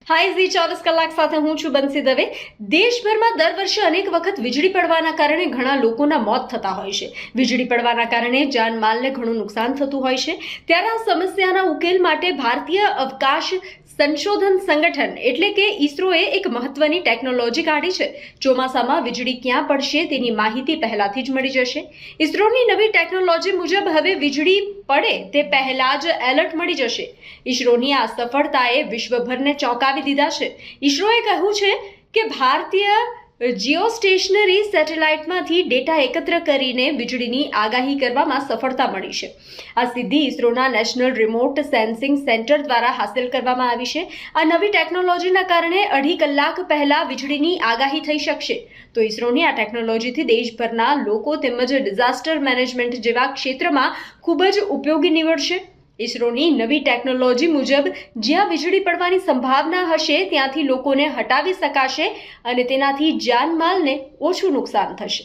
High Zee 24 કલાક સાથે હું છું બંસી દવે। દેશભરમાં દર વર્ષે અનેક વખત વીજળી પડવાના કારણે ઘણા લોકોના મોત થતા હોય છે। વીજળી પડવાના કારણે જાનમાલને ઘણું નુકસાન થતું હોય છે। ત્યારે આ સમસ્યાના ઉકેલ માટે ભારતીય અવકાશ સંશોધન સંગઠન એટલે કે ઈસરોએ એક મહત્વની ટેકનોલોજી કાઢી છે। ચોમાસામાં વીજળી ક્યાં પડશે તેની માહિતી પહેલાથી જ મળી જશે। ઈસરોની નવી ટેકનોલોજી મુજબ હવે વીજળી પડે તે પહેલા જ એલર્ટ મળી જશે। ઈસરોની આ સફળતાએ વિશ્વભરને ચોંકાવી દીધા છે। ઈસરોએ કહ્યું છે કે ભારતીય જીઓસ્ટેશનરી સેટેલાઇટમાંથી ડેટા એકત્ર કરીને વીજળીની આગાહી કરવામાં સફળતા મળી છે। આ સિદ્ધિ ઈસરોના નેશનલ રિમોટ સેન્સિંગ સેન્ટર દ્વારા હાંસલ કરવામાં આવી છે। આ નવી ટેકનોલોજીના કારણે 2.5 કલાક પહેલા વીજળીની આગાહી થઈ શકશે। તો ઈસરોની આ ટેકનોલોજીથી દેશભરના લોકો તેમજ ડિઝાસ્ટર મેનેજમેન્ટ જેવા ક્ષેત્રમાં ખૂબ જ ઉપયોગી નીવડશે। ઈસરોની નવી ટેકનોલોજી મુજબ જ્યાં વીજળી પડવાની સંભાવના હશે ત્યાંથી લોકોને હટાવી શકાશે અને તેનાથી જાનમાલને ઓછું નુકસાન થશે।